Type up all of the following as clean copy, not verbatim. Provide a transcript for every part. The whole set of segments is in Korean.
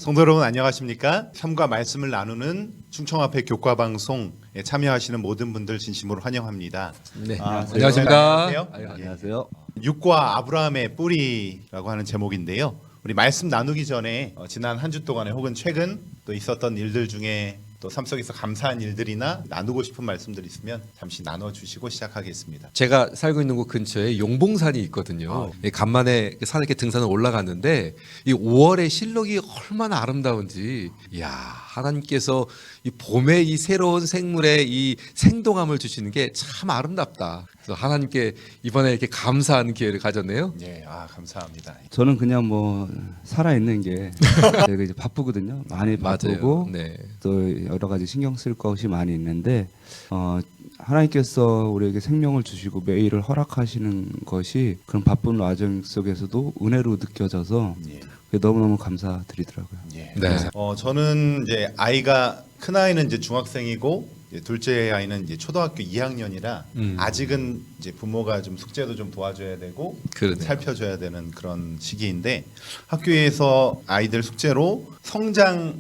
성도 여러분 안녕하십니까? 삶과 말씀을 나누는 충청화폐 교과방송에 참여하시는 모든 분들 진심으로 환영합니다. 네. 안녕하십니까? 안녕하세요. 육과 아브라함의 뿌리라고 하는 제목인데요. 우리 말씀 나누기 전에 지난 한 주 동안에 혹은 최근 또 있었던 일들 중에 또 삶 속에서 감사한 일들이나 나누고 싶은 말씀들 있으면 잠시 나눠주시고 시작하겠습니다. 제가 살고 있는 곳 근처에 용봉산이 있거든요. 간만에 산에 이렇게 등산을 올라갔는데 이 5월의 실록이 얼마나 아름다운지, 이야, 하나님께서 이 봄의 이 새로운 생물의 이 생동함을 주시는 게 참 아름답다. 그래서 하나님께 이번에 이렇게 감사하는 기회를 가졌네요. 예, 감사합니다. 저는 그냥 뭐 살아 있는 게 제가 이제 바쁘거든요. 많이 바쁘고 네. 또 여러 가지 신경 쓸 것이 많이 있는데 하나님께서 우리에게 생명을 주시고 매일을 허락하시는 것이 그런 바쁜 와정 속에서도 은혜로 느껴져서 예. 너무너무 감사드리더라고요. 예. 네. 저는 이제 아이가 큰 아이는 이제 중학생이고 이제 둘째 아이는 이제 초등학교 2학년이라 아직은 이제 부모가 좀 숙제도 좀 도와줘야 되고 그러네요. 살펴줘야 되는 그런 시기인데 학교에서 아이들 숙제로 성장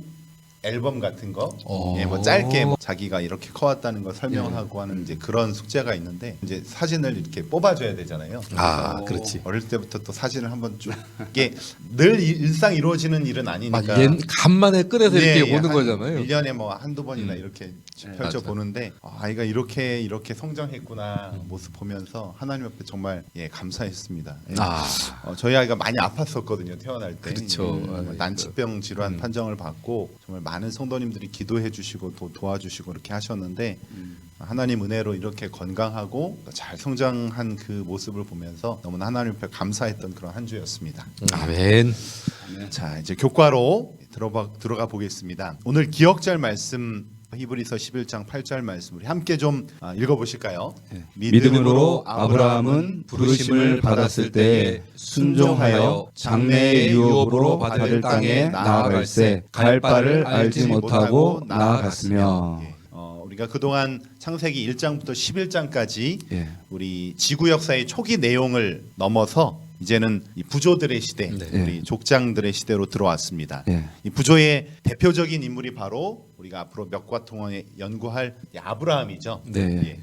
앨범 같은 거, 예, 뭐 짧게 뭐 자기가 이렇게 커왔다는 걸 설명하고 하는 이제 그런 숙제가 있는데 이제 사진을 이렇게 뽑아줘야 되잖아요. 그렇지. 어릴 때부터 또 사진을 한번 쭉 이게 늘 일상 이루어지는 일은 아니니까. 간만에 꺼내서 이렇게 예, 오는 한 거잖아요. 1년에 뭐 한두 번이나 이렇게 펼쳐 맞아. 보는데 아이가 이렇게 성장했구나 모습 보면서 하나님 앞에 정말 감사했습니다. 예. 저희 아이가 많이 아팠었거든요. 태어날 때. 그렇죠. 난치병 질환 판정을 받고 정말 많은 성도님들이 기도해 주시고 또 도와주시고 이렇게 하셨는데 하나님 은혜로 이렇게 건강하고 잘 성장한 그 모습을 보면서 너무나 하나님 앞에 감사했던 그런 한 주였습니다. 아멘. 자, 이제 교과로 들어가 보겠습니다. 오늘 기억절 말씀 히브리서 11장 8절 말씀 우리 함께 좀 읽어보실까요? 믿음으로 아브라함은 부르심을 받았을 때에 순종하여 장래의 유업으로 받을 땅에 나아갈새 갈 바를 알지 못하고 나아갔으며. 우리가 그동안 창세기 1장부터 11장까지 예. 우리 지구 역사의 초기 내용을 넘어서 이제는 이 부조들의 시대, 우리 족장들의 시대로 들어왔습니다. 이 부조의 대표적인 인물이 바로 우리가 앞으로 몇 과 통해 연구할 아브라함이죠. 네.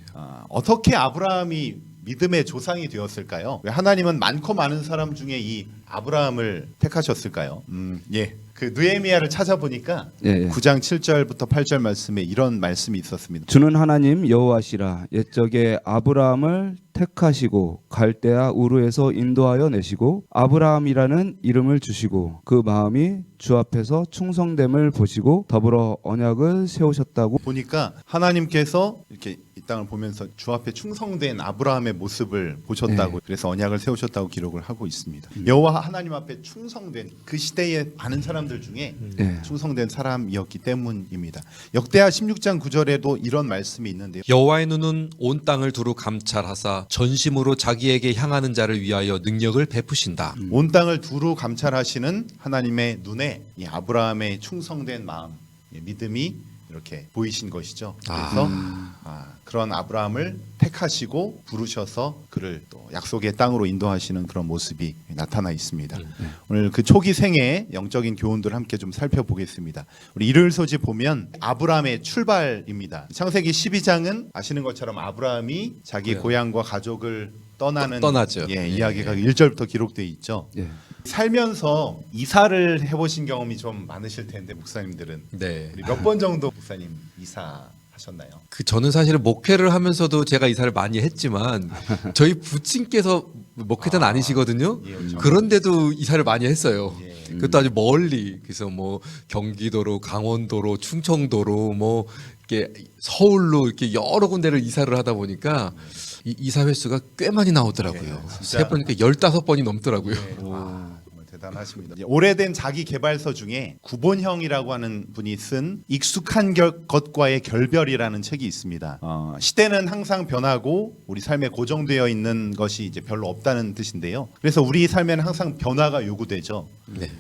어떻게 아브라함이 믿음의 조상이 되었을까요? 왜 하나님은 많고 많은 사람 중에 이 아브라함을 택하셨을까요? 그 느헤미야를 찾아보니까 9장 7절부터 8절 말씀에 이런 말씀이 있었습니다. 주는 하나님 여호와시라 옛적에 아브라함을 택하시고 갈대아 우르에서 인도하여 내시고 아브라함이라는 이름을 주시고 그 마음이 주 앞에서 충성됨을 보시고 더불어 언약을 세우셨다고. 보니까 하나님께서 이렇게 이 땅을 보면서 주 앞에 충성된 아브라함의 모습을 보셨다고 그래서 언약을 세우셨다고 기록을 하고 있습니다. 여호와 하나님 앞에 충성된 그 시대의 많은 사람들 중에 충성된 사람이었기 때문입니다. 역대하 16장 9절에도 이런 말씀이 있는데요. 여호와의 눈은 온 땅을 두루 감찰하사 전심으로 자기에게 향하는 자를 위하여 능력을 베푸신다. 온 땅을 두루 감찰하시는 하나님의 눈에 이 아브라함의 충성된 마음, 믿음이 이렇게 보이신 것이죠. 그래서 그런 아브라함을 택하시고 부르셔서 그를 또 약속의 땅으로 인도하시는 그런 모습이 나타나 있습니다. 오늘 그 초기 생애 영적인 교훈들 함께 좀 살펴보겠습니다. 우리 일요일 소지 보면 아브라함의 출발입니다. 창세기 12장은 아시는 것처럼 아브라함이 자기 고향과 가족을 떠나죠. 이야기가 1절부터 기록되어 있죠. 살면서 이사를 해보신 경험이 좀 많으실 텐데 목사님들은 우리 몇 번 정도 목사님 이사하셨나요? 저는 사실은 목회를 하면서도 제가 이사를 많이 했지만 저희 부친께서 목회자는 아니시거든요. 그렇죠. 그런데도 이사를 많이 했어요. 그것도 아주 멀리. 그래서 뭐 경기도로, 강원도로, 충청도로, 뭐 이렇게 서울로 이렇게 여러 군데를 이사를 하다 보니까 이 이사 횟수가 꽤 많이 나오더라고요. 세 번이니까 15번이 넘더라고요. 정말 대단하십니다. 오래된 자기 개발서 중에 구본형이라고 하는 분이 쓴 익숙한 것과의 결별이라는 책이 있습니다. 시대는 항상 변하고 우리 삶에 고정되어 있는 것이 이제 별로 없다는 뜻인데요. 그래서 우리 삶에는 항상 변화가 요구되죠.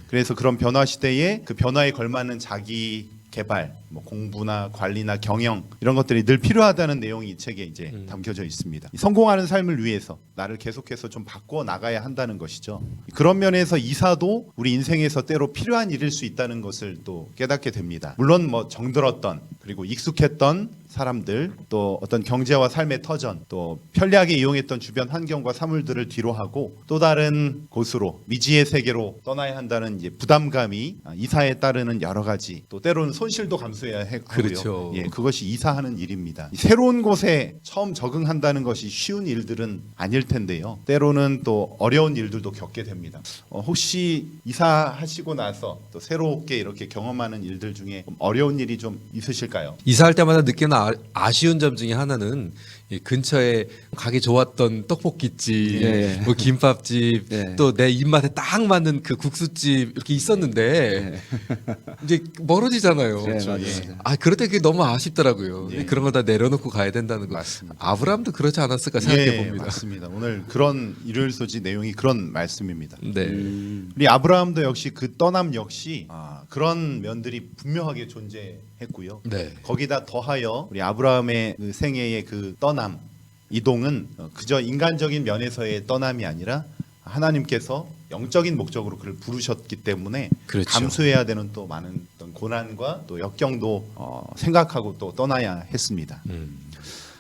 그래서 그런 변화 시대에 그 변화에 걸맞는 자기 개발, 뭐 공부나 관리나 경영 이런 것들이 늘 필요하다는 내용이 이 책에 이제 담겨져 있습니다. 성공하는 삶을 위해서 나를 계속해서 좀 바꾸어 나가야 한다는 것이죠. 그런 면에서 이사도 우리 인생에서 때로 필요한 일일 수 있다는 것을 또 깨닫게 됩니다. 물론 뭐 정들었던 그리고 익숙했던 사람들, 또 어떤 경제와 삶의 터전, 또 편리하게 이용했던 주변 환경과 사물들을 뒤로하고 또 다른 곳으로 미지의 세계로 떠나야 한다는 이제 부담감이 이사에 따르는 여러 가지, 또 때로는 손실도 감수해야 하고요. 그렇죠. 예, 그것이 이사하는 일입니다. 새로운 곳에 처음 적응한다는 것이 쉬운 일들은 아닐 텐데요. 때로는 또 어려운 일들도 겪게 됩니다. 혹시 이사하시고 나서 또 새롭게 이렇게 경험하는 일들 중에 어려운 일이 좀 있으실까요? 이사할 때마다 느끼는 아쉬운 점 중에 하나는 이 근처에 가기 좋았던 떡볶이집, 예. 뭐 김밥집, 예. 또 내 입맛에 딱 맞는 그 국수집 이렇게 있었는데 이제 멀어지잖아요. 네, 그렇죠. 맞아요, 예. 맞아요. 아 그럴 때 그게 너무 아쉽더라고요. 예. 그런 거 다 내려놓고 가야 된다는 거. 맞습니다. 아브라함도 그렇지 않았을까 생각해 예, 봅니다. 맞습니다. 오늘 그런 일요일 소지 내용이 그런 말씀입니다. 네. 우리 아브라함도 역시 그 떠남 역시 그런 면들이 분명하게 존재했고요. 네. 거기다 더하여 우리 아브라함의 그 생애의 그 떠남, 이동은 그저 인간적인 면에서의 떠남이 아니라 하나님께서 영적인 목적으로 그를 부르셨기 때문에 그렇죠. 감수해야 되는 또 많은 어떤 고난과 또 역경도 생각하고 또 떠나야 했습니다.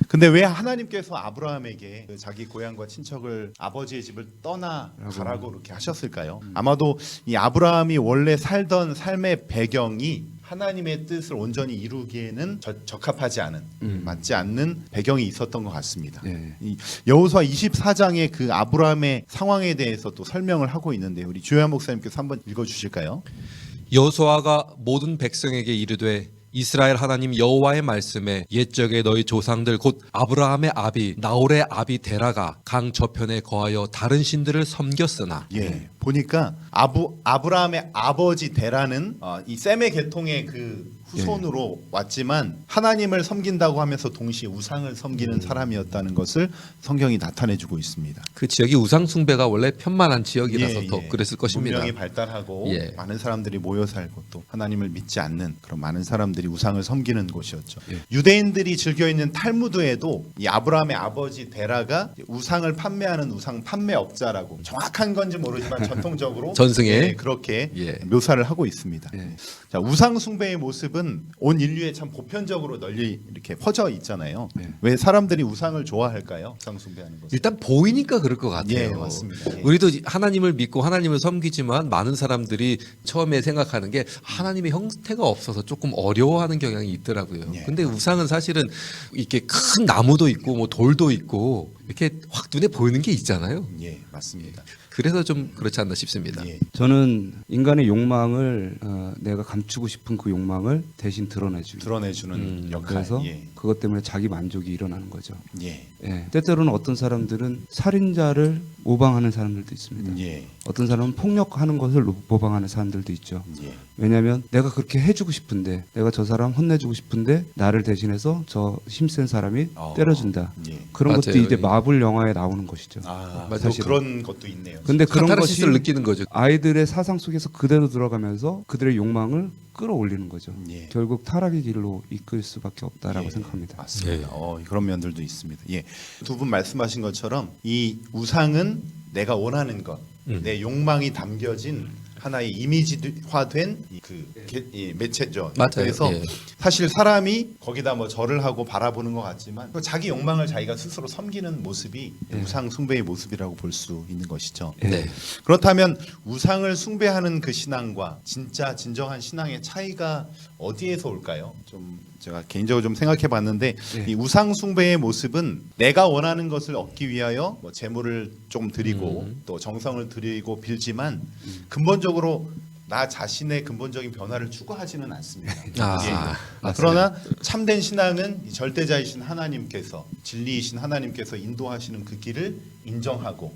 근데 왜 하나님께서 아브라함에게 그 자기 고향과 친척을 아버지의 집을 떠나가라고 그렇게 하셨을까요? 아마도 이 아브라함이 원래 살던 삶의 배경이 하나님의 뜻을 온전히 이루기에는 적합하지 않은, 맞지 않는 배경이 있었던 것 같습니다. 예. 이 여호수아 24장의 그 아브라함의 상황에 대해서 또 설명을 하고 있는데 우리 주요한 목사님께서 한번 읽어주실까요? 여호수아가 모든 백성에게 이르되 이스라엘 하나님 여호와의 말씀에 옛적에 너희 조상들 곧 아브라함의 아비 나홀의 아비 데라가 강 저편에 거하여 다른 신들을 섬겼으나 예, 보니까 아브라함의 아버지 데라는 이 셈의 계통의 그 후손으로 왔지만 하나님을 섬긴다고 하면서 동시에 우상을 섬기는 사람이었다는 것을 성경이 나타내주고 있습니다. 그 지역이 우상 숭배가 원래 편만한 지역이라서 예, 더 예. 그랬을 것입니다. 문명이 발달하고 예. 많은 사람들이 모여 살고 또 하나님을 믿지 않는 그런 많은 사람들이 우상을 섬기는 곳이었죠. 예. 유대인들이 즐겨 있는 탈무드에도 이 아브라함의 아버지 데라가 우상을 판매하는 우상 판매업자라고 정확한 건지 모르지만 전통적으로 전승에 예, 그렇게 예. 묘사를 하고 있습니다. 예. 자, 우상 숭배의 모습은 온 인류에 참 보편적으로 널리 이렇게 퍼져 있잖아요. 네. 왜 사람들이 우상을 좋아할까요? 우상 숭배하는 것을. 일단 보이니까 그럴 것 같아요. 예, 맞습니다. 예. 우리도 하나님을 믿고 하나님을 섬기지만 많은 사람들이 처음에 생각하는 게 하나님의 형태가 없어서 조금 어려워하는 경향이 있더라고요. 예. 근데 우상은 사실은 이렇게 큰 나무도 있고 뭐 돌도 있고 이렇게 확 눈에 보이는 게 있잖아요. 예, 맞습니다. 그래서 좀 그렇지 않나 싶습니다. 예. 저는 인간의 욕망을 내가 감추고 싶은 그 욕망을 대신 드러내주기. 드러내주는 역할. 그래서 예. 그것 때문에 자기 만족이 일어나는 거죠. 예. 예. 때때로는 어떤 사람들은 살인자를 모방하는 사람들도 있습니다. 예. 어떤 사람은 폭력하는 것을 모방하는 사람들도 있죠. 예. 왜냐하면 내가 그렇게 해주고 싶은데, 내가 저 사람 혼내주고 싶은데 나를 대신해서 저 힘센 사람이 때려준다. 예. 그런 것도 맞아요. 이제 마블 영화에 나오는 것이죠. 또 사실은. 그런 것도 있네요. 근데 그런 것이 카타르시스를 느끼는 거죠. 아이들의 사상 속에서 그대로 들어가면서 그들의 욕망을 끌어올리는 거죠. 예. 결국 타락의 길로 이끌 수밖에 없다라고 예, 생각합니다. 맞습니다. 예. 그런 면들도 있습니다. 예. 두 분 말씀하신 것처럼 이 우상은 내가 원하는 것, 내 욕망이 담겨진 하나의 이미지화된 매체죠. 맞아요. 그래서 예. 사실 사람이 거기다 뭐 절을 하고 바라보는 것 같지만 자기 욕망을 자기가 스스로 섬기는 모습이 우상 숭배의 모습이라고 볼 수 있는 것이죠. 네. 그렇다면 우상을 숭배하는 그 신앙과 진짜 진정한 신앙의 차이가 어디에서 올까요? 좀 제가 개인적으로 좀 생각해봤는데 이 우상 숭배의 모습은 내가 원하는 것을 얻기 위하여 뭐 재물을 좀 드리고 또 정성을 드리고 빌지만 근본적으로 나 자신의 근본적인 변화를 추구하지는 않습니다. 맞습니다. 그러나 참된 신앙은 이 절대자이신 하나님께서 진리이신 하나님께서 인도하시는 그 길을 인정하고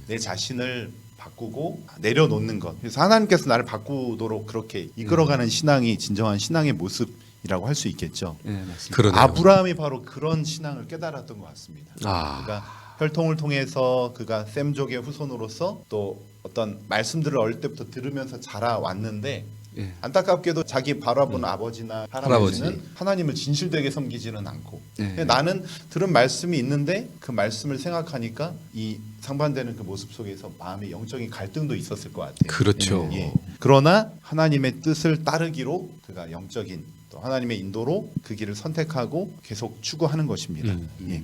내 자신을 바꾸고 내려놓는 것. 그래서 하나님께서 나를 바꾸도록 그렇게 이끌어가는 신앙이 진정한 신앙의 모습이라고 할 수 있겠죠. 예, 맞습니다. 그러네요. 아브라함이 바로 그런 신앙을 깨달았던 것 같습니다. 아. 그가 혈통을 통해서 그가 셈족의 후손으로서 또 어떤 말씀들을 어릴 때부터 들으면서 자라왔는데 예. 안타깝게도 자기 바라본 아버지나 할아버지는 할아버지. 하나님을 진실되게 섬기지는 않고 예. 나는 들은 말씀이 있는데 그 말씀을 생각하니까 이 상반되는 그 모습 속에서 마음의 영적인 갈등도 있었을 것 같아요. 그렇죠. 예. 그러나 하나님의 뜻을 따르기로 그가 영적인 또 하나님의 인도로 그 길을 선택하고 계속 추구하는 것입니다. 예.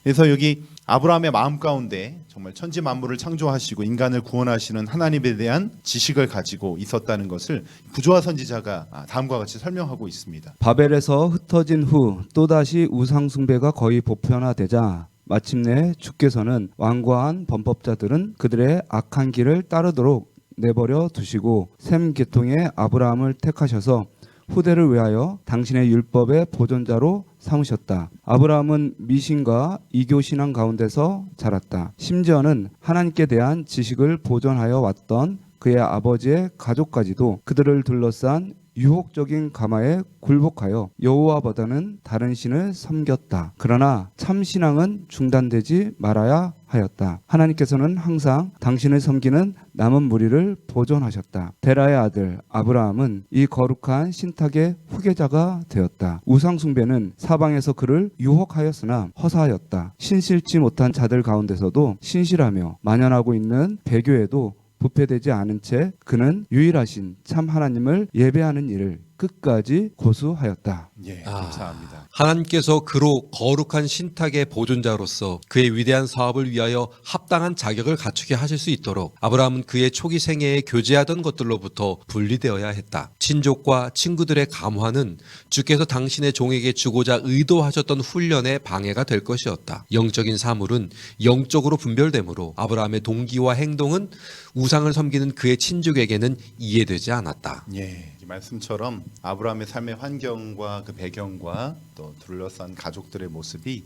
그래서 여기 아브라함의 마음 가운데 정말 천지 만물을 창조하시고 인간을 구원하시는 하나님에 대한 지식을 가지고 있었다는 것을 부조화 선지자가 다음과 같이 설명하고 있습니다. 바벨에서 흩어진 후 또다시 우상 숭배가 거의 보편화되자 마침내 주께서는 완고한 범법자들은 그들의 악한 길을 따르도록 내버려 두시고 셈 계통의 아브라함을 택하셔서 후대를 위하여 당신의 율법의 보존자로 삼으셨다. 아브라함은 미신과 이교 신앙 가운데서 자랐다. 심지어는 하나님께 대한 지식을 보존하여 왔던 그의 아버지의 가족까지도 그들을 둘러싼 유혹적인 가마에 굴복하여 여호와보다는 다른 신을 섬겼다. 그러나 참 신앙은 중단되지 말아야 하였다. 하나님께서는 항상 당신을 섬기는 남은 무리를 보존하셨다. 데라의 아들 아브라함은 이 거룩한 신탁의 후계자가 되었다. 우상 숭배는 사방에서 그를 유혹하였으나 허사하였다. 신실치 못한 자들 가운데서도 신실하며 만연하고 있는 배교에도 부패되지 않은 채 그는 유일하신 참 하나님을 예배하는 일을 끝까지 고수하였다. 예, 감사합니다. 하나님께서 그로 거룩한 신탁의 보존자로서 그의 위대한 사업을 위하여 합당한 자격을 갖추게 하실 수 있도록 아브라함은 그의 초기 생애에 교제하던 것들로부터 분리되어야 했다. 친족과 친구들의 감화는 주께서 당신의 종에게 주고자 의도하셨던 훈련의 방해가 될 것이었다. 영적인 사물은 영적으로 분별되므로 아브라함의 동기와 행동은 우상을 섬기는 그의 친족에게는 이해되지 않았다. 예, 이 말씀처럼 아브라함의 삶의 환경과 그 배경과 또 둘러싼 가족들의 모습이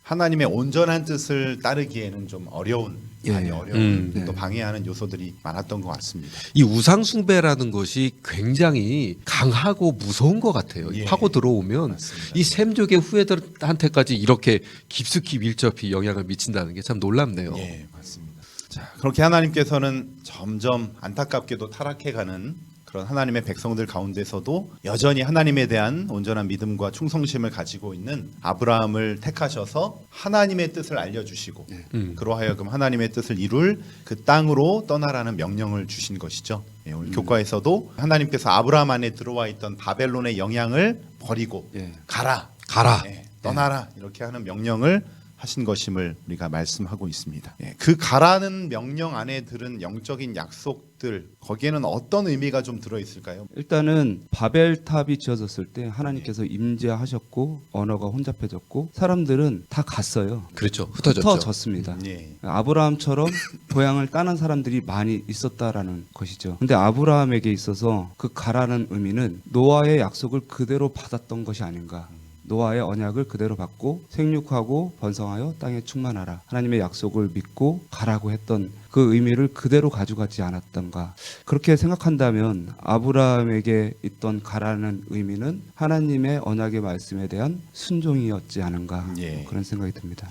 하나님의 온전한 뜻을 따르기에는 좀 어려운, 많이 어려운 또 방해하는 요소들이 많았던 것 같습니다. 이 우상 숭배라는 것이 굉장히 강하고 무서운 것 같아요. 예. 파고 들어오면 맞습니다. 이 셈족의 후예들한테까지 이렇게 깊숙이 밀접히 영향을 미친다는 게 참 놀랍네요. 예, 맞습니다. 자, 그렇게 하나님께서는 점점 안타깝게도 타락해가는 그런 하나님의 백성들 가운데서도 여전히 하나님에 대한 온전한 믿음과 충성심을 가지고 있는 아브라함을 택하셔서 하나님의 뜻을 알려주시고 그로하여금 하나님의 뜻을 이룰 그 땅으로 떠나라는 명령을 주신 것이죠. 예, 오늘 교과에서도 하나님께서 아브라함 안에 들어와 있던 바벨론의 영향을 버리고 예. 가라, 가라. 떠나라 이렇게 하는 명령을 하신 것임을 우리가 말씀하고 있습니다. 예, 그 가라는 명령 안에 들은 영적인 약속들 거기에는 어떤 의미가 좀 들어 있을까요? 일단은 바벨탑이 지어졌을 때 하나님께서 임재하셨고 언어가 혼잡해졌고 사람들은 다 갔어요. 그렇죠. 흩어졌죠. 흩어졌습니다. 예, 아브라함처럼 고향을 떠난 사람들이 많이 있었다라는 것이죠. 근데 아브라함에게 있어서 그 가라는 의미는 노아의 약속을 그대로 받았던 것이 아닌가. 노아의 언약을 그대로 받고 생육하고 번성하여 땅에 충만하라. 하나님의 약속을 믿고 가라고 했던 그 의미를 그대로 가져가지 않았던가. 그렇게 생각한다면 아브라함에게 있던 가라는 의미는 하나님의 언약의 말씀에 대한 순종이었지 않은가. 예. 그런 생각이 듭니다.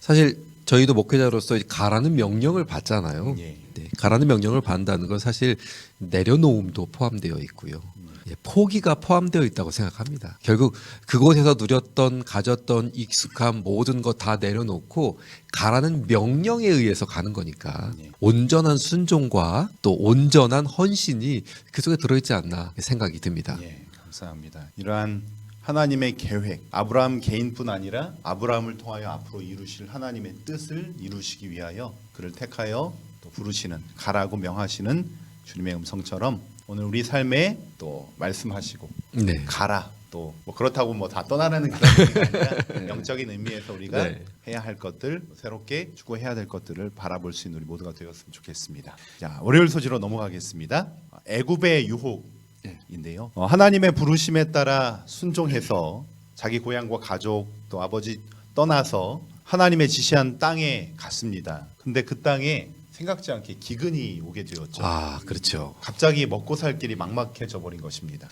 사실 저희도 목회자로서 가라는 명령을 받잖아요. 예. 네, 가라는 명령을 받는다는 건 사실 내려놓음도 포함되어 있고요. 포기가 포함되어 있다고 생각합니다. 결국 그곳에서 누렸던 가졌던 익숙함 모든 것 다 내려놓고 가라는 명령에 의해서 가는 거니까 온전한 순종과 또 온전한 헌신이 그 속에 들어있지 않나 생각이 듭니다. 예, 감사합니다. 이러한 하나님의 계획, 아브라함 개인뿐 아니라 아브라함을 통하여 앞으로 이루실 하나님의 뜻을 이루시기 위하여 그를 택하여 또 부르시는 가라고 명하시는 주님의 음성처럼 오늘 우리 삶에 또 말씀하시고 네. 가라 또 뭐 그렇다고 뭐 다 떠나라는 그런 의미가 아니라 영적인 의미에서 우리가 네. 해야 할 것들 새롭게 추구해야 될 것들을 바라볼 수 있는 우리 모두가 되었으면 좋겠습니다. 자, 월요일 소지로 넘어가겠습니다. 애굽의 유혹인데요. 하나님의 부르심에 따라 순종해서 자기 고향과 가족 또 아버지 떠나서 하나님의 지시한 땅에 갔습니다. 근데 그 땅에 생각지 않게 기근이 오게 되었죠. 아, 그렇죠. 갑자기 먹고 살 길이 막막해져 버린 것입니다.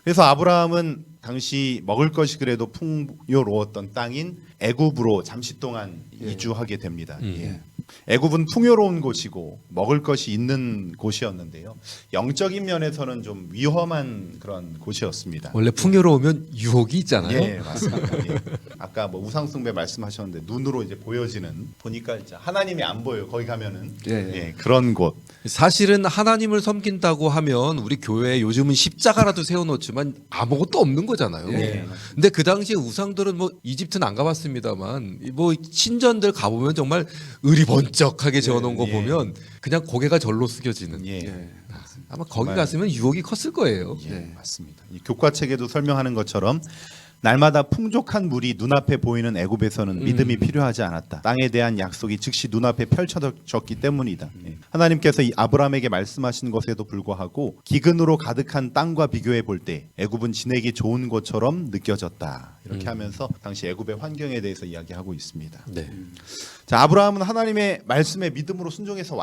그래서 아브라함은 당시 먹을 것이 그래도 풍요로웠던 땅인 애굽으로 잠시 동안 이주하게 됩니다. 예. 애굽은 풍요로운 곳이고 먹을 것이 있는 곳이었는데요. 영적인 면에서는 좀 위험한 그런 곳이었습니다. 원래 풍요로우면 유혹이 있잖아요. 예, 맞습니다. 예. 아까 뭐 우상숭배 말씀하셨는데 눈으로 이제 보여지는 보니까 이제 하나님이 안 보여요. 거기 가면은 예, 그런 곳. 사실은 하나님을 섬긴다고 하면 우리 교회에 요즘은 십자가라도 세워놓지만 아무것도 없는 거잖아요. 예. 근데 그 당시에 우상들은 뭐 이집트는 안 가봤습니다만 뭐 신전들 가보면 정말 의리번쩍하게 지어놓은 거 예. 보면 그냥 고개가 절로 숙여지는. 예. 예. 아마 거기 정말. 갔으면 유혹이 컸을 거예요. 예, 맞습니다. 이 교과책에도 설명하는 것처럼 날마다 풍족한 물이 눈앞에 보이는 애굽에서는 믿음이 필요하지 않았다. 땅에 대한 약속이 즉시 눈앞에 펼쳐졌기 때문이다. 예. 하나님께서 이 아브라함에게 말씀하신 것에도 불구하고 기근으로 가득한 땅과 비교해 볼 때 애굽은 지내기 좋은 곳처럼 느껴졌다. 이렇게 하면서 당시 애굽의 환경에 대해서 이야기하고 있습니다. 네. 자, 아브라함은 하나님의 말씀에 믿음으로 순종해서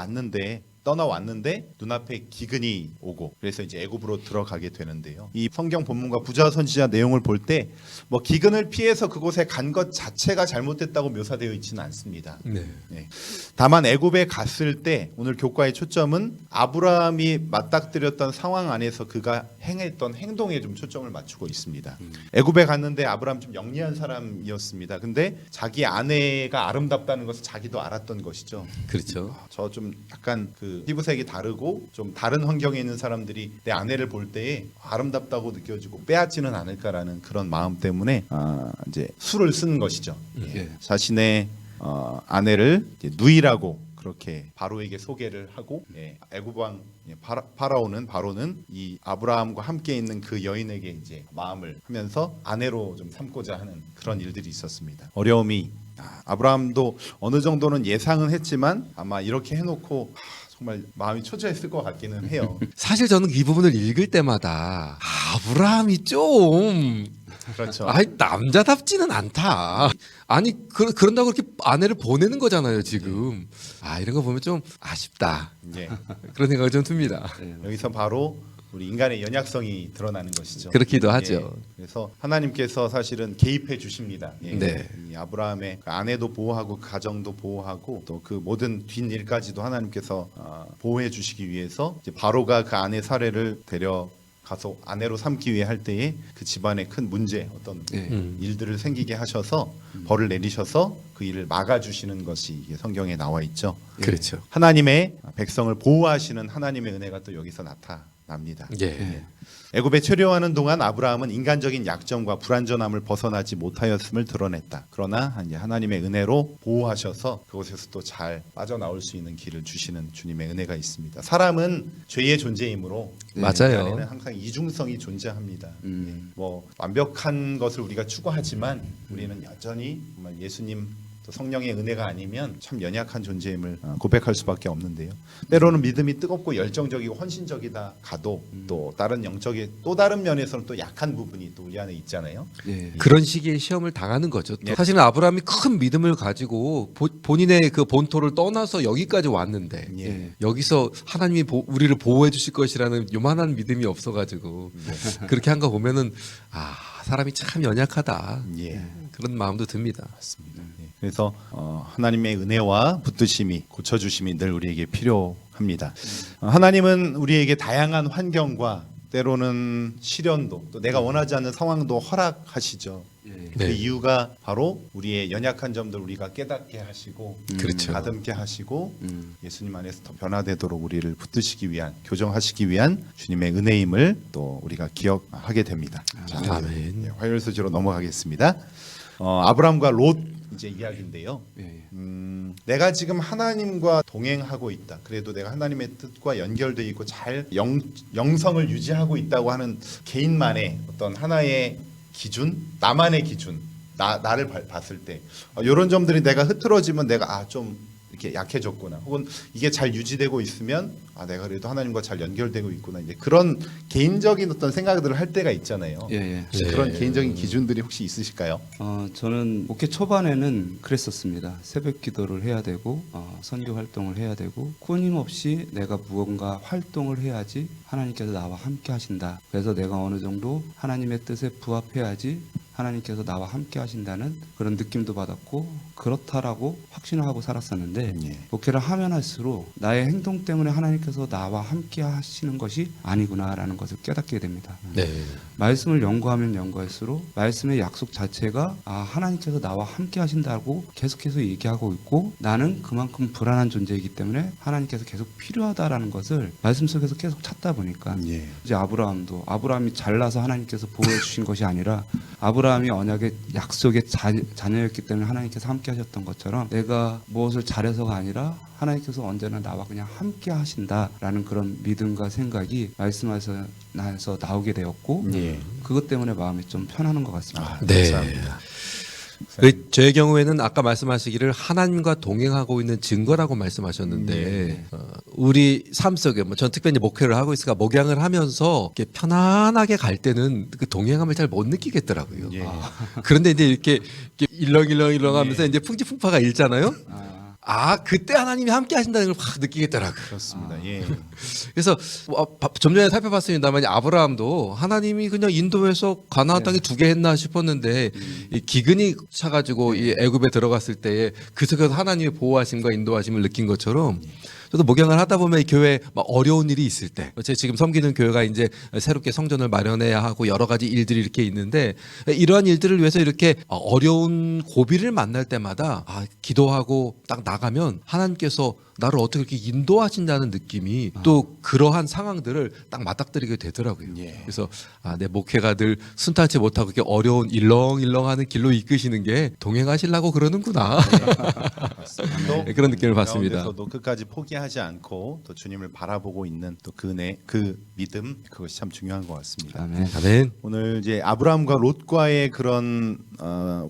떠나왔는데 눈앞에 기근이 오고 그래서 이제 애굽으로 들어가게 되는데요. 이 성경 본문과 부자 선지자 내용을 볼 때 뭐 기근을 피해서 그곳에 간 것 자체가 잘못됐다고 묘사되어 있지는 않습니다. 네. 네. 다만 애굽에 갔을 때 오늘 교과의 초점은 아브라함이 맞닥뜨렸던 상황 안에서 그가 행했던 행동에 좀 초점을 맞추고 있습니다. 애굽에 갔는데 아브라함 좀 영리한 사람이었습니다. 근데 자기 아내가 아름답다는 것을 자기도 알았던 것이죠. 그렇죠. 저 좀 약간 그 피부색이 다르고 좀 다른 환경에 있는 사람들이 내 아내를 볼 때에 아름답다고 느껴지고 빼앗지는 않을까라는 그런 마음 때문에 이제 술을 쓰는 것이죠. 예. 자신의 아내를 이제 누이라고 그렇게 바로에게 소개를 하고 애굽 왕 바로는 이 아브라함과 함께 있는 그 여인에게 이제 마음을 하면서 아내로 좀 삼고자 하는 그런 일들이 있었습니다. 어려움이 아브라함도 어느 정도는 예상은 했지만 아마 이렇게 해놓고 정말 마음이 초조했을 것 같기는 해요. 사실 저는 이 부분을 읽을 때마다 아브라함이 좀 그렇죠. 아니 남자답지는 않다. 아니 그런다고 그렇게 아내를 보내는 거잖아요 지금. 이런 거 보면 좀 아쉽다. 예. 그런 생각이 좀 듭니다. 여기서 바로 우리 인간의 연약성이 드러나는 것이죠. 그렇기도 하죠. 그래서 하나님께서 사실은 개입해 주십니다. 네. 이 아브라함의 그 아내도 보호하고 가정도 보호하고 또 그 모든 뒷일까지도 하나님께서 보호해 주시기 위해서 이제 바로가 그 아내 사례를 데려가서 아내로 삼기 위해 할 때에 그 집안에 큰 문제 어떤 일들을 생기게 하셔서 벌을 내리셔서 그 일을 막아주시는 것이 이게 성경에 나와 있죠. 그렇죠. 하나님의 백성을 보호하시는 하나님의 은혜가 또 여기서 나타납니다. 예. 애굽에 체류하는 동안 아브라함은 인간적인 약점과 불완전함을 벗어나지 못하였음을 드러냈다. 그러나 이제 하나님의 은혜로 보호하셔서 그곳에서 또 잘 빠져나올 수 있는 길을 주시는 주님의 은혜가 있습니다. 사람은 죄의 존재이므로 맞아요. 인간에는 항상 이중성이 존재합니다. 뭐 완벽한 것을 우리가 추구하지만 우리는 여전히 정말 예수님 또 성령의 은혜가 아니면 참 연약한 존재임을 고백할 수밖에 없는데요. 때로는 믿음이 뜨겁고 열정적이고 헌신적이다 가도 또 다른 영적인 또 다른 면에서는 또 약한 부분이 또 우리 안에 있잖아요. 예. 그런 시기에 시험을 당하는 거죠. 또 예. 사실은 아브라함이 큰 믿음을 가지고 본인의 그 본토를 떠나서 여기까지 왔는데 예. 여기서 하나님이 우리를 보호해 주실 것이라는 요만한 믿음이 없어가지고 그렇게 한 거 보면은 사람이 참 연약하다. 예. 그런 마음도 듭니다. 맞습니다. 예. 그래서 하나님의 은혜와 붙드심이 고쳐주심이 늘 우리에게 필요합니다. 하나님은 우리에게 다양한 환경과 때로는 시련도 또 내가 원하지 않는 상황도 허락하시죠. 예. 그 네. 이유가 바로 우리의 연약한 점들 우리가 깨닫게 하시고 그렇죠. 다듬게 하시고 예수님 안에서 더 변화되도록 우리를 붙드시기 위한 교정하시기 위한 주님의 은혜임을 또 우리가 기억하게 됩니다. 자, 아멘. 예, 화요일 소지로 넘어가겠습니다. 아브라함과 롯 이제 이야기인데요. 예. 내가 지금 하나님과 동행하고 있다. 그래도 내가 하나님의 뜻과 연결되어 있고 잘 영성을 유지하고 있다고 하는 개인만의 어떤 하나의 기준, 나만의 기준, 나를 봤을 때 이런 점들이 내가 흐트러지면 내가 좀 이렇게 약해졌구나. 혹은 이게 잘 유지되고 있으면 내가 그래도 하나님과 잘 연결되고 있구나. 이제 그런 개인적인 어떤 생각들을 할 때가 있잖아요. 예. 혹시 그런 개인적인 기준들이 혹시 있으실까요? 저는 목회 초반에는 그랬었습니다. 새벽 기도를 해야 되고 선교 활동을 해야 되고 끊임없이 내가 무언가 활동을 해야지 하나님께서 나와 함께 하신다. 그래서 내가 어느 정도 하나님의 뜻에 부합해야지 하나님께서 나와 함께 하신다는 그런 느낌도 받았고 그렇다라고 확신을 하고 살았었는데 예. 목회를 하면 할수록 나의 행동 때문에 하나님께서 나와 함께 하시는 것이 아니구나라는 것을 깨닫게 됩니다. 네. 말씀을 연구하면 연구할수록 말씀의 약속 자체가 하나님께서 나와 함께 하신다고 계속해서 얘기하고 있고 나는 그만큼 불안한 존재이기 때문에 하나님께서 계속 필요하다라는 것을 말씀 속에서 계속 찾다 보니까 예. 이제 아브라함이 잘나서 하나님께서 보호해 주신 것이 아니라 아브라함이 언약의 약속의 자녀였기 때문에 하나님께서 함께 하셨던 것처럼 내가 무엇을 잘해서가 아니라 하나님께서 언제나 나와 그냥 함께 하신다라는 그런 믿음과 생각이 말씀에서 나오게 되었고 예. 그것 때문에 마음이 좀 편하는 것 같습니다. 네. 감사합니다. 저의 경우에는 아까 말씀하시기를 하나님과 동행하고 있는 증거라고 말씀하셨는데 우리 삶 속에 전 특별히 목회를 하고 있으니까 목양을 하면서 이렇게 편안하게 갈 때는 그 동행함을 잘 못 느끼겠더라고요. 예. 그런데 이제 이렇게 일렁일렁하면서 이제 풍지풍파가 일잖아요. 그때 하나님이 함께 하신다는 걸 확 느끼겠더라고요. 그렇습니다. 예. 그래서 좀 전에 살펴봤습니다만 아브라함도 하나님이 그냥 인도에서 가나안 땅에 2개 했나 싶었는데 이 기근이 차가지고 이 애굽에 들어갔을 때에 그 속에서 하나님의 보호하심과 인도하심을 느낀 것처럼 저도 목양을 하다 보면 이 교회에 막 어려운 일이 있을 때, 제가 지금 섬기는 교회가 이제 새롭게 성전을 마련해야 하고 여러 가지 일들이 이렇게 있는데 이러한 일들을 위해서 이렇게 어려운 고비를 만날 때마다 기도하고 딱 나가면 하나님께서 나를 어떻게 이렇게 인도하신다는 느낌이 또 그러한 상황들을 딱 맞닥뜨리게 되더라고요. 예. 그래서 내 목회가 늘 순탄치 못하고 이렇게 어려운 일렁일렁하는 길로 이끄시는 게 동행하시려고 그러는구나. 또 그런 느낌을 받습니다. 가운데서도 끝까지 포기하지 않고 또 주님을 바라보고 있는 또 그 은혜, 그 믿음 그것이 참 중요한 것 같습니다. 아멘. 아멘. 오늘 이제 아브라함과 롯과의 그런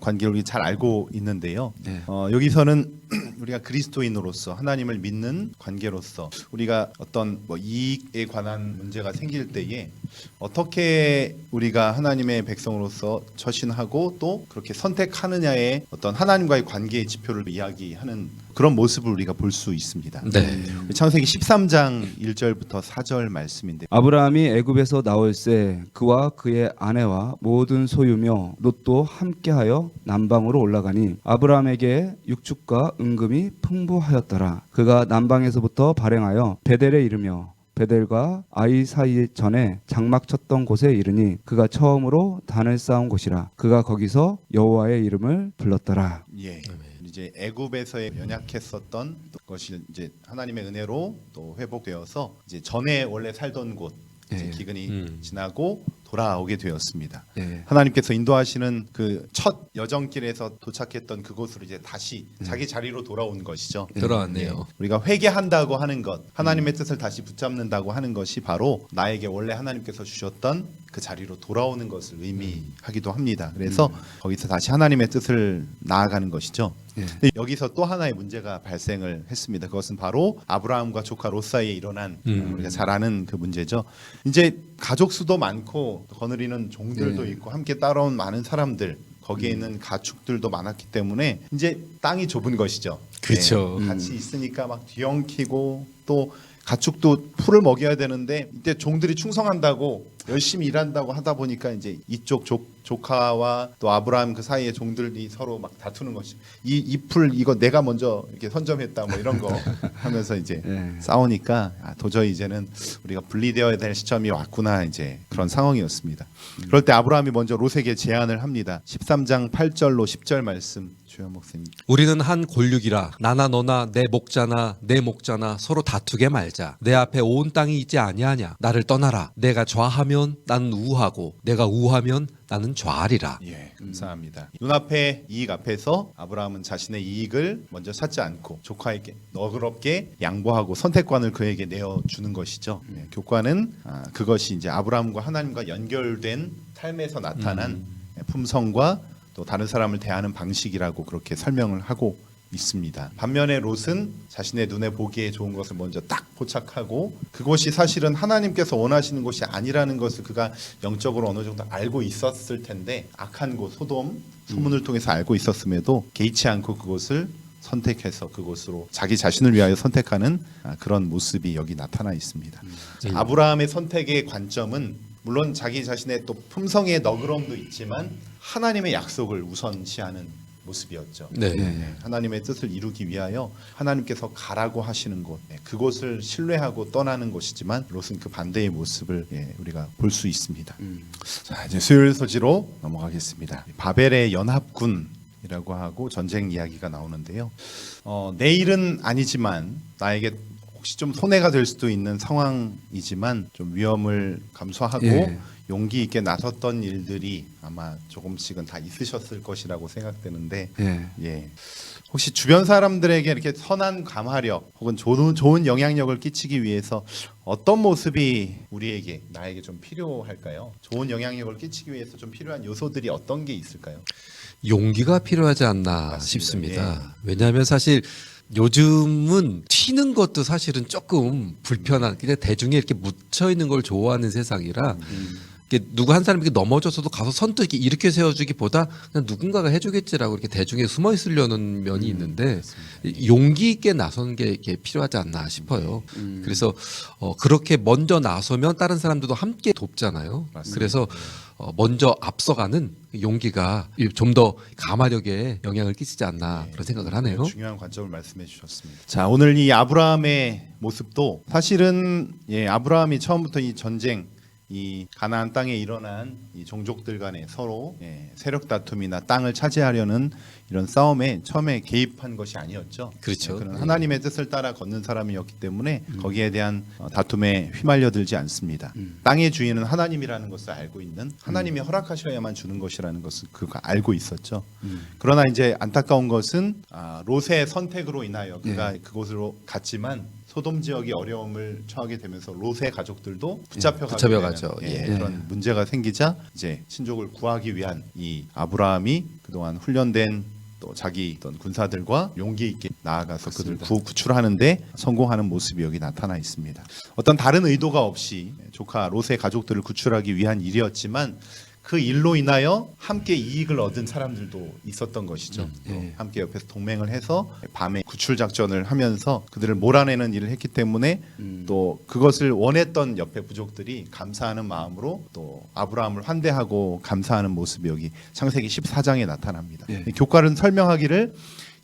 관계를 우리 잘 알고 있는데요. 네. 여기서는 우리가 그리스도인으로서 하나님을 믿는 관계로서 우리가 어떤 이익에 관한 문제가 생길 때에 어떻게 우리가 하나님의 백성으로서 처신하고 또 그렇게 선택하느냐의 어떤 하나님과의 관계의 지표를 이야기하는 그런 모습을 우리가 볼 수 있습니다. 네. 창세기 13장 1절부터 4절 말씀인데 아브라함이 애굽에서 나올새 그와 그의 아내와 모든 소유며 롯도 함께하여 남방으로 올라가니 아브라함에게 육축과 은금이 풍부하였더라. 그가 남방에서부터 발행하여 베델에 이르며 베델과 아이 사이 전에 장막 쳤던 곳에 이르니 그가 처음으로 단을 쌓은 곳이라. 그가 거기서 여호와의 이름을 불렀더라. 예. 이제 애굽에서의 연약했었던 것이 이제 하나님의 은혜로 또 회복되어서 이제 전에 원래 살던 곳 이제 예. 기근이 지나고 돌아오게 되었습니다. 예. 하나님께서 인도하시는 그 첫 여정길에서 도착했던 그곳으로 이제 다시 자기 자리로 돌아온 것이죠. 돌아왔네요. 우리가 회개한다고 하는 것, 하나님의 뜻을 다시 붙잡는다고 하는 것이 바로 나에게 원래 하나님께서 주셨던 그 자리로 돌아오는 것을 의미하기도 합니다. 그래서 거기서 다시 하나님의 뜻을 나아가는 것이죠. 예. 근데 여기서 또 하나의 문제가 발생을 했습니다. 그것은 바로 아브라함과 조카 롯 사이에 일어난 우리가 잘 아는 그 문제죠. 이제 가족 수도 많고 거느리는 종들도 있고 함께 따라온 많은 사람들 거기에 있는 가축들도 많았기 때문에 이제 땅이 좁은 것이죠. 그렇죠. 네, 같이 있으니까 막 뒤엉키고 또 가축도 풀을 먹여야 되는데 이때 종들이 충성한다고 열심히 일한다고 하다 보니까 이제 이쪽 조카와 또 아브라함 그 사이에 종들이 서로 막 다투는 것이 이 풀 이거 내가 먼저 이렇게 선점했다 뭐 이런 거 하면서 이제 네. 싸우니까 도저히 이제는 우리가 분리되어야 될 시점이 왔구나 이제 그런 상황이었습니다. 그럴 때 아브라함이 먼저 롯에게 제안을 합니다. 13장 8절로 10절 말씀 주여 목사님. 우리는 한 골육이라 나나 너나 내 목자나 내 목자나 서로 다투게 말자. 내 앞에 온 땅이 있지 아니하냐. 나를 떠나라. 내가 좌하면 나는 우하고 내가 우하면 나는 좌하리라. 예, 감사합니다. 눈앞에 이익 앞에서 아브라함은 자신의 이익을 먼저 찾지 않고 조카에게 너그럽게 양보하고 선택권을 그에게 내어주는 것이죠. 예, 교과는 그것이 이제 아브라함과 하나님과 연결된 삶에서 나타난 품성과 또 다른 사람을 대하는 방식이라고 그렇게 설명을 하고 있습니다. 반면에 롯은 자신의 눈에 보기에 좋은 것을 먼저 딱 포착하고 그것이 사실은 하나님께서 원하시는 것이 아니라는 것을 그가 영적으로 어느 정도 알고 있었을 텐데 악한 곳 소돔 소문을 통해서 알고 있었음에도 개의치 않고 그곳을 선택해서 그곳으로 자기 자신을 위하여 선택하는 그런 모습이 여기 나타나 있습니다. 자, 아브라함의 선택의 관점은 물론 자기 자신의 또 품성의 너그러움도 있지만 하나님의 약속을 우선시하는 모습이었죠. 네. 네, 하나님의 뜻을 이루기 위하여 하나님께서 가라고 하시는 곳, 그곳을 신뢰하고 떠나는 것이지만 롯은 그 반대의 모습을 우리가 볼 수 있습니다. 자, 이제 수요일 소지로 넘어가겠습니다. 바벨의 연합군이라고 하고 전쟁 이야기가 나오는데요. 내일은 아니지만 나에게 혹시 좀 손해가 될 수도 있는 상황이지만 좀 위험을 감수하고 예. 용기 있게 나섰던 일들이 아마 조금씩은 다 있으셨을 것이라고 생각되는데 예. 혹시 주변 사람들에게 이렇게 선한 감화력 혹은 좋은 영향력을 끼치기 위해서 어떤 모습이 우리에게 나에게 좀 필요할까요? 좋은 영향력을 끼치기 위해서 좀 필요한 요소들이 어떤 게 있을까요? 용기가 필요하지 않나 맞습니다. 싶습니다. 왜냐하면 사실 요즘은 튀는 것도 사실은 조금 불편한, 그냥 대중에 이렇게 묻혀 있는 걸 좋아하는 세상이라 이렇게 누구 한 사람이 이렇게 넘어져서도 가서 선뜻 이렇게 세워주기보다 그냥 누군가가 해주겠지라고 이렇게 대중에 숨어 있으려는 면이 있는데 용기 있게 나서는 게 이렇게 필요하지 않나 싶어요. 그래서 그렇게 먼저 나서면 다른 사람들도 함께 돕잖아요. 맞습니다. 그래서 먼저 앞서가는 용기가 좀 더 감화력에 영향을 끼치지 않나 그런 생각을 하네요. 중요한 관점을 말씀해 주셨습니다. 자, 오늘 이 아브라함의 모습도 사실은 아브라함이 처음부터 이 전쟁, 이 가나안 땅에 일어난 이 종족들 간에 서로 세력 다툼이나 땅을 차지하려는 이런 싸움에 처음에 개입한 것이 아니었죠. 그렇죠. 그는 하나님의 뜻을 따라 걷는 사람이었기 때문에 거기에 대한 다툼에 휘말려들지 않습니다. 땅의 주인은 하나님이라는 것을 알고 있는, 하나님이 허락하셔야만 주는 것이라는 것을 그가 알고 있었죠. 그러나 이제 안타까운 것은 롯의 선택으로 인하여 그가 그곳으로 갔지만 소돔 지역이 어려움을 처하게 되면서 롯의 가족들도 붙잡혀가죠. 그런 문제가 생기자 이제 친족을 구하기 위한 이 아브라함이 그동안 훈련된 또 자기 어떤 군사들과 용기 있게 나아가서 그들 구출하는데 성공하는 모습이 여기 나타나 있습니다. 어떤 다른 의도가 없이 조카 롯의 가족들을 구출하기 위한 일이었지만 그 일로 인하여 함께 이익을 얻은 사람들도 있었던 것이죠. 또 함께 옆에서 동맹을 해서 밤에 구출 작전을 하면서 그들을 몰아내는 일을 했기 때문에 또 그것을 원했던 옆에 부족들이 감사하는 마음으로 또 아브라함을 환대하고 감사하는 모습이 여기 창세기 14장에 나타납니다. 교과는 설명하기를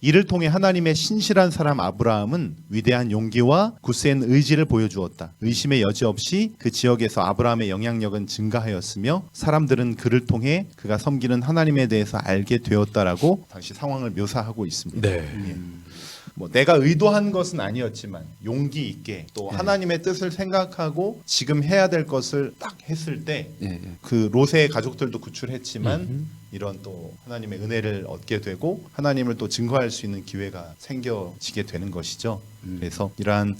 이를 통해 하나님의 신실한 사람 아브라함은 위대한 용기와 굳센 의지를 보여주었다. 의심의 여지 없이 그 지역에서 아브라함의 영향력은 증가하였으며 사람들은 그를 통해 그가 섬기는 하나님에 대해서 알게 되었다라고 당시 상황을 묘사하고 있습니다. 네. 뭐 내가 의도한 것은 아니었지만 용기 있게 또 하나님의 뜻을 생각하고 지금 해야 될 것을 딱 했을 때 그 롯의 가족들도 구출했지만 이런 또 하나님의 은혜를 얻게 되고 하나님을 또 증거할 수 있는 기회가 생겨지게 되는 것이죠. 그래서 이러한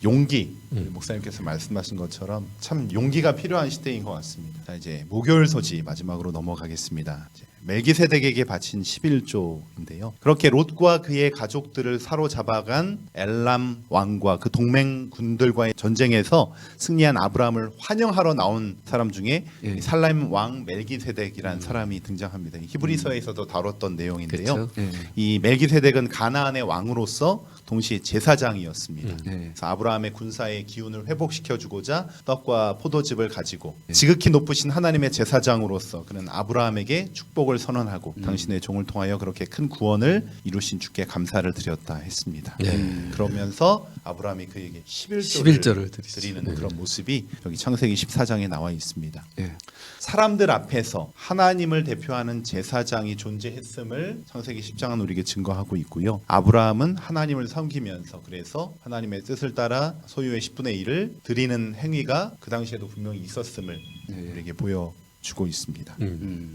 용기, 목사님께서 말씀하신 것처럼 참 용기가 필요한 시대인 것 같습니다. 자, 이제 목요일 소지 마지막으로 넘어가겠습니다. 멜기세덱에게 바친 11조인데요. 그렇게 롯과 그의 가족들을 사로잡아간 엘람 왕과 그 동맹군들과의 전쟁에서 승리한 아브라함을 환영하러 나온 사람 중에 살렘 왕 멜기세덱이라는 사람이 등장합니다. 히브리서에서도 다뤘던 내용인데요. 그렇죠. 이 멜기세덱은 가나안의 왕으로서 동시에 제사장이었습니다. 그래서 아브라함의 군사의 기운을 회복시켜주고자 떡과 포도즙을 가지고 지극히 높으신 하나님의 제사장으로서 그는 아브라함에게 축복을 선언하고 당신의 종을 통하여 그렇게 큰 구원을 이루신 주께 감사를 드렸다 했습니다. 그러면서 아브라함이 그에게 11조를 드리는 그런 모습이 여기 창세기 14장에 나와 있습니다. 사람들 앞에서 하나님을 대표하는 제사장이 존재했음을 창세기 10장은 우리에게 증거하고 있고요. 아브라함은 하나님을 섬기면서 그래서 하나님의 뜻을 따라 소유의 10분의 1을 드리는 행위가 그 당시에도 분명히 있었음을 우리에게 보여주고 있습니다.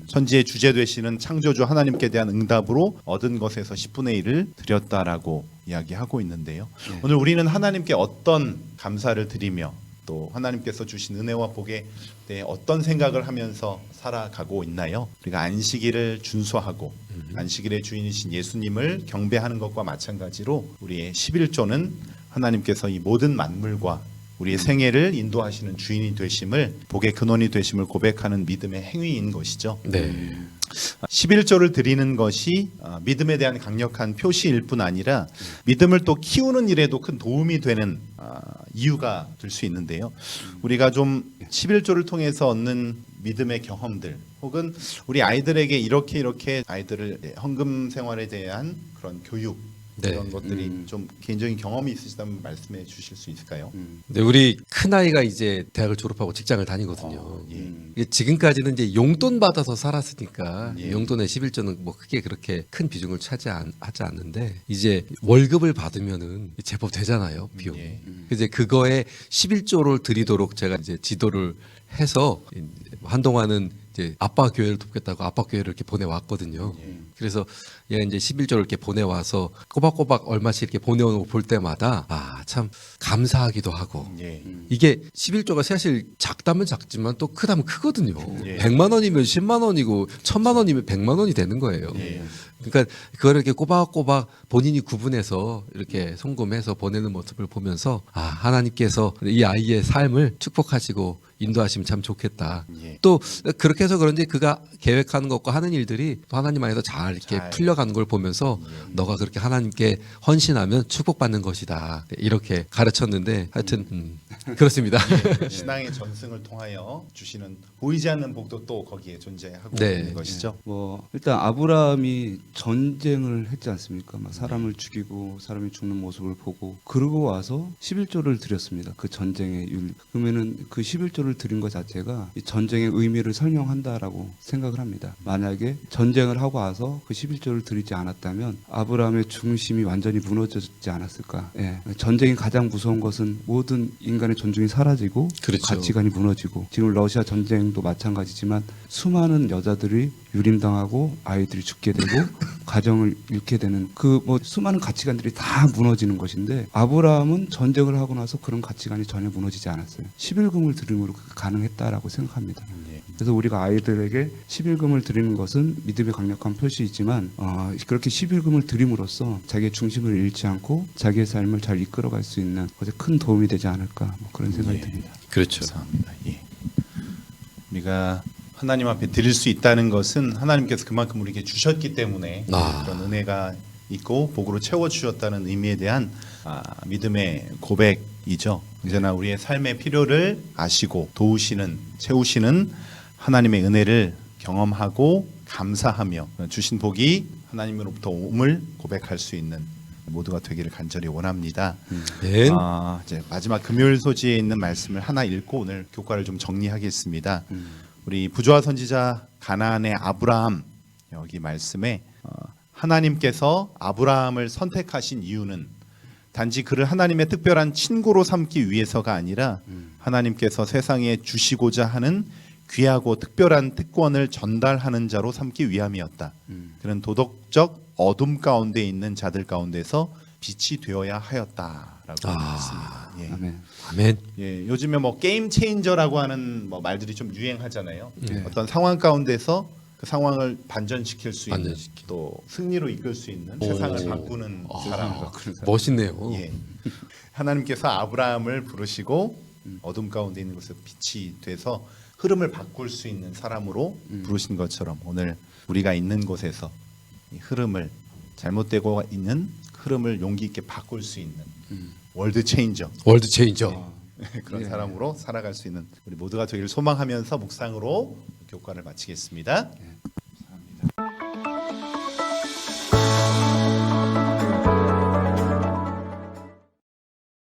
천지의 주제 되시는 창조주 하나님께 대한 응답으로 얻은 것에서 10분의 1을 드렸다라고 이야기하고 있는데요. 오늘 우리는 하나님께 어떤 감사를 드리며 또 하나님께서 주신 은혜와 복에 대해 어떤 생각을 하면서 살아가고 있나요? 우리가 안식일을 준수하고 안식일의 주인이신 예수님을 경배하는 것과 마찬가지로 우리의 11조는 하나님께서 이 모든 만물과 우리의 생애를 인도하시는 주인이 되심을, 복의 근원이 되심을 고백하는 믿음의 행위인 것이죠. 11조를 드리는 것이 믿음에 대한 강력한 표시일 뿐 아니라 믿음을 또 키우는 일에도 큰 도움이 되는 이유가 될 수 있는데요. 우리가 좀 11조를 통해서 얻는 믿음의 경험들 혹은 우리 아이들에게 이렇게 아이들을 헌금 생활에 대한 그런 교육 네. 이런 것들이 좀 개인적인 경험이 있으시다면 말씀해 주실 수 있을까요? 네, 우리 큰 아이가 이제 대학을 졸업하고 직장을 다니거든요. 예. 이게 지금까지는 이제 용돈 받아서 살았으니까 예. 용돈의 11조는 뭐 크게 그렇게 큰 비중을 차지하지 않는데 이제 월급을 받으면은 제법 되잖아요, 비용이. 예. 이제 그거에 11조를 드리도록 제가 이제 지도를 해서 한동안은 이제 아빠 교회를 돕겠다고 아빠 교회를 이렇게 보내왔거든요. 그래서 얘가 이제 11조를 이렇게 보내와서 꼬박꼬박 얼마씩 이렇게 보내오는 거 볼 때마다 참 감사하기도 하고 예. 이게 11조가 사실 작다면 작지만 또 크다면 크거든요. 예. 100만 원이면 10만 원이고 1000만 원이면 100만 원이 되는 거예요. 예. 그러니까 그걸 이렇게 꼬박꼬박 본인이 구분해서 이렇게 송금해서 보내는 모습을 보면서 하나님께서 이 아이의 삶을 축복하시고 인도하시면 참 좋겠다. 예. 또 그렇게 해서 그런지 그가 계획하는 것과 하는 일들이 또 하나님 안에서 잘 이렇게 잘. 풀려가는 걸 보면서 너가 그렇게 하나님께 헌신하면 축복받는 것이다. 이렇게 가르쳤는데 하여튼 그렇습니다. 신앙의 전승을 통하여 주시는 보이지 않는 복도 또 거기에 존재하고 네. 있는 것이죠. 뭐 일단 아브라함이 전쟁을 했지 않습니까? 막 사람을 죽이고 사람이 죽는 모습을 보고 그러고 와서 11조를 드렸습니다. 그 전쟁의 윤리. 그러면은 그 11조를 드린 것 자체가 이 전쟁의 의미를 설명한다라고 생각을 합니다. 만약에 전쟁을 하고 와서 그 11조를 드리지 않았다면 아브라함의 중심이 완전히 무너졌지 않았을까? 예. 전쟁이 가장 무서운 것은 모든 인간의 존중이 사라지고 그렇죠. 가치관이 무너지고 지금 러시아 전쟁도 마찬가지지만 수많은 여자들이 유림당하고 아이들이 죽게 되고 가정을 잃게 되는 그 뭐 수많은 가치관들이 다 무너지는 것인데 아브라함은 전쟁을 하고 나서 그런 가치관이 전혀 무너지지 않았어요. 11금을 드림으로 가능했다라고 생각합니다. 예. 그래서 우리가 아이들에게 11금을 드리는 것은 믿음의 강력한 표시이지만 그렇게 11금을 드림으로써 자기의 중심을 잃지 않고 자기의 삶을 잘 이끌어갈 수 있는 것에 큰 도움이 되지 않을까 뭐 그런 생각이 예. 듭니다. 그렇죠. 감사합니다. 예. 우리가 하나님 앞에 드릴 수 있다는 것은 하나님께서 그만큼 우리에게 주셨기 때문에 그런 은혜가 있고 복으로 채워 주셨다는 의미에 대한 믿음의 고백이죠. 언제나 우리의 삶의 필요를 아시고 도우시는 채우시는 하나님의 은혜를 경험하고 감사하며 주신 복이 하나님으로부터 옴을 고백할 수 있는 모두가 되기를 간절히 원합니다. 네. 이제 마지막 금요일 소지에 있는 말씀을 하나 읽고 오늘 교과를 좀 정리하겠습니다. 우리 부조와 선지자 가나안의 아브라함 여기 말씀에 하나님께서 아브라함을 선택하신 이유는 단지 그를 하나님의 특별한 친구로 삼기 위해서가 아니라 하나님께서 세상에 주시고자 하는 귀하고 특별한 특권을 전달하는 자로 삼기 위함이었다. 그는 도덕적 어둠 가운데 있는 자들 가운데서 빛이 되어야 하였다라고 했습니다. 예. 아멘. 아멘. 예, 요즘에 뭐 게임 체인저라고 하는 뭐 말들이 좀 유행하잖아요. 네. 어떤 상황 가운데서 그 상황을 반전시킬 수 있는 반전시키는. 또 승리로 이끌 수 있는 오. 세상을 바꾸는 사람. 멋있네요. 예. 하나님께서 아브라함을 부르시고 어둠 가운데 있는 곳에 빛이 돼서 흐름을 바꿀 수 있는 사람으로 부르신 것처럼 오늘 우리가 있는 곳에서 이 흐름을 잘못되고 있는 흐름을 용기 있게 바꿀 수 있는 월드 체인저 월드 체인저. 그런 예. 사람으로 살아갈 수 있는 우리 모두가 되기를 소망하면서 묵상으로 교과를 마치겠습니다.